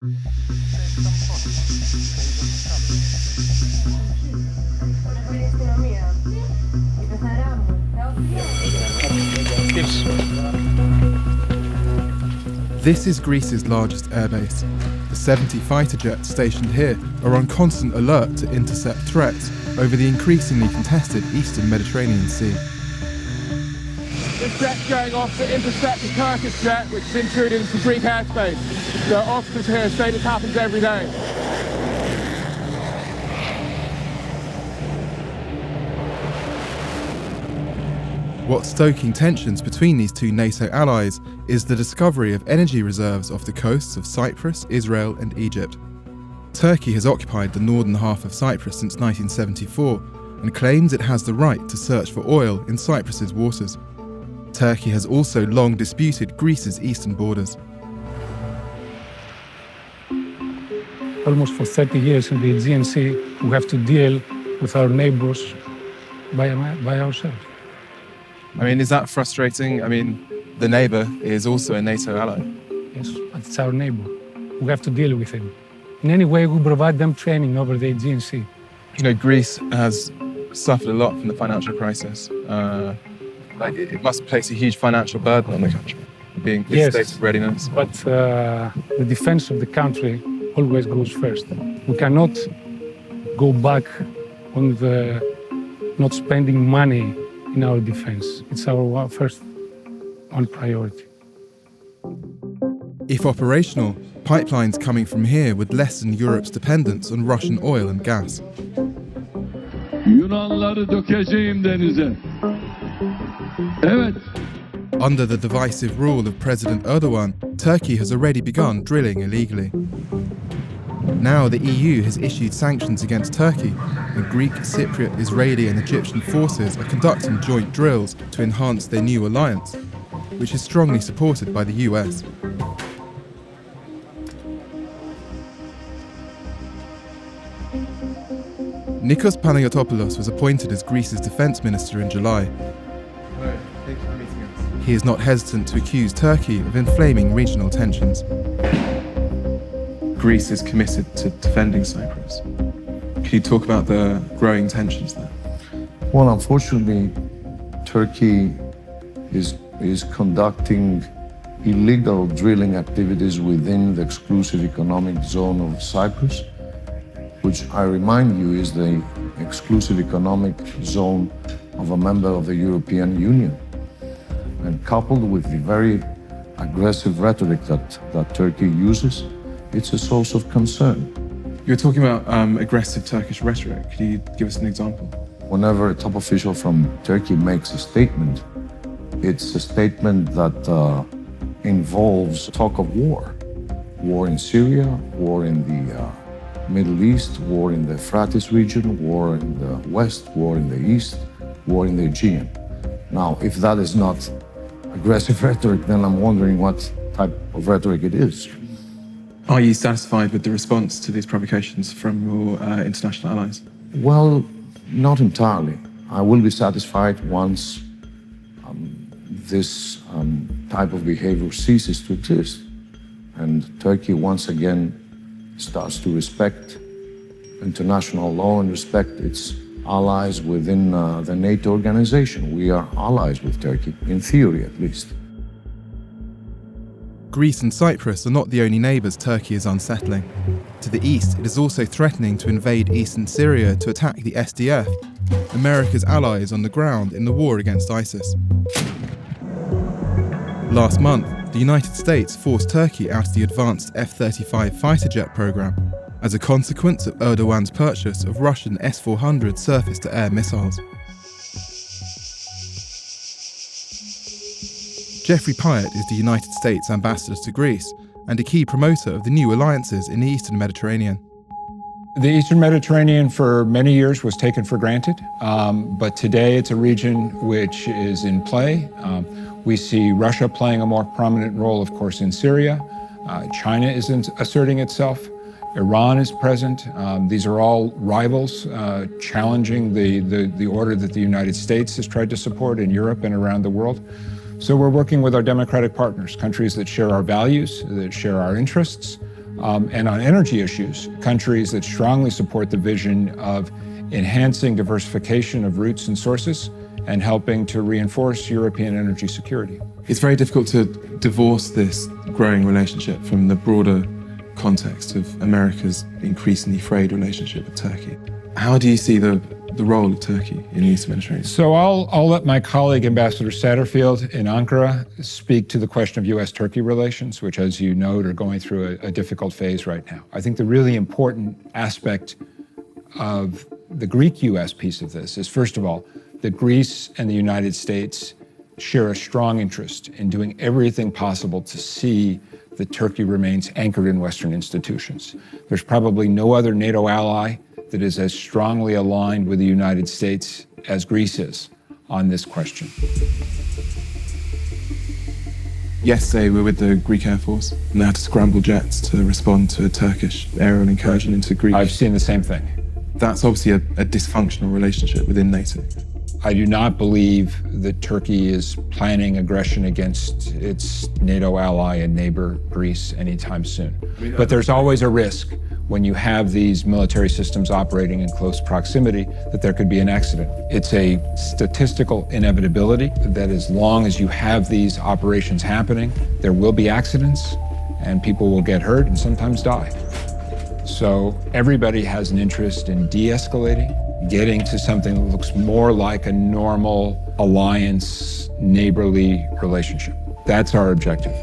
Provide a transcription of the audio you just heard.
This is Greece's largest airbase. The 70 fighter jets stationed here are on constant alert to intercept threats over the increasingly contested eastern Mediterranean Sea. This jet's going off to intercept the Turkish jet, which is intruding into Greek airspace. The officers here say this happens every day. What's stoking tensions between these two NATO allies is the discovery of energy reserves off the coasts of Cyprus, Israel and Egypt. Turkey has occupied the northern half of Cyprus since 1974 and claims it has the right to search for oil in Cyprus's waters. Turkey has also long disputed Greece's eastern borders. Almost for 30 years in the Aegean Sea, we have to deal with our neighbors by ourselves. I mean, is that frustrating? I mean, the neighbour is also a NATO ally. Yes, but it's our neighbor. We have to deal with him. In any way, we provide them training over the Aegean Sea. You know, Greece has suffered a lot from the financial crisis. It must place a huge financial burden on the country, being in state of readiness. But the defense of the country always goes first. We cannot go back on the not spending money in our defense. It's our first on priority. If operational, pipelines coming from here would lessen Europe's dependence on Russian oil and gas. Yunanları dökeceğim denize. Evet. Under the divisive rule of President Erdogan, Turkey has already begun drilling illegally. Now the EU has issued sanctions against Turkey, and Greek, Cypriot, Israeli and Egyptian forces are conducting joint drills to enhance their new alliance, which is strongly supported by the US. Nikos Panayotopoulos was appointed as Greece's defence minister in July. He is not hesitant to accuse Turkey of inflaming regional tensions. Greece is committed to defending Cyprus. Can you talk about the growing tensions there? Well, unfortunately, Turkey is conducting illegal drilling activities within the exclusive economic zone of Cyprus, which I remind you is the exclusive economic zone of a member of the European Union. And coupled with the very aggressive rhetoric that Turkey uses, it's a source of concern. You're talking about aggressive Turkish rhetoric. Could you give us an example? Whenever a top official from Turkey makes a statement, it's a statement that involves talk of war. War in Syria, war in the Middle East, war in the Euphrates region, war in the West, war in the East, war in the Aegean. Now, if that is not aggressive rhetoric, then I'm wondering what type of rhetoric it is. Are you satisfied with the response to these provocations from your international allies? Well, not entirely. I will be satisfied once this type of behavior ceases to exist and Turkey once again starts to respect international law and respect its allies within the NATO organization. We are allies with Turkey, in theory at least. Greece and Cyprus are not the only neighbours Turkey is unsettling. To the east, it is also threatening to invade eastern Syria to attack the SDF, America's allies on the ground in the war against ISIS. Last month, the United States forced Turkey out of the advanced F-35 fighter jet program as a consequence of Erdogan's purchase of Russian S-400 surface-to-air missiles. Jeffrey Pyatt is the United States ambassador to Greece and a key promoter of the new alliances in the Eastern Mediterranean. The Eastern Mediterranean for many years was taken for granted, but today it's a region which is in play. We see Russia playing a more prominent role, of course, in Syria. China is asserting itself. Iran is present. These are all rivals challenging the order that the United States has tried to support in Europe and around the world. So we're working with our democratic partners, countries that share our values, that share our interests, And on energy issues, countries that strongly support the vision of enhancing diversification of routes and sources and helping to reinforce European energy security. It's very difficult to divorce this growing relationship from the broader context of America's increasingly frayed relationship with Turkey. How do you see the role of Turkey in the Eastern Mediterranean? So I'll let my colleague, Ambassador Satterfield in Ankara, speak to the question of U.S.-Turkey relations, which, as you note, are going through a difficult phase right now. I think the really important aspect of the Greek-U.S. piece of this is, first of all, that Greece and the United States share a strong interest in doing everything possible to see that Turkey remains anchored in Western institutions. There's probably no other NATO ally that is as strongly aligned with the United States as Greece is on this question. Yesterday, we were with the Greek Air Force, and they had to scramble jets to respond to a Turkish aerial incursion into Greece. I've seen the same thing. That's obviously a dysfunctional relationship within NATO. I do not believe that Turkey is planning aggression against its NATO ally and neighbor Greece anytime soon. But there's always a risk when you have these military systems operating in close proximity that there could be an accident. It's a statistical inevitability that as long as you have these operations happening, there will be accidents and people will get hurt and sometimes die. So everybody has an interest in de-escalating, getting to something that looks more like a normal alliance, neighborly relationship. That's our objective.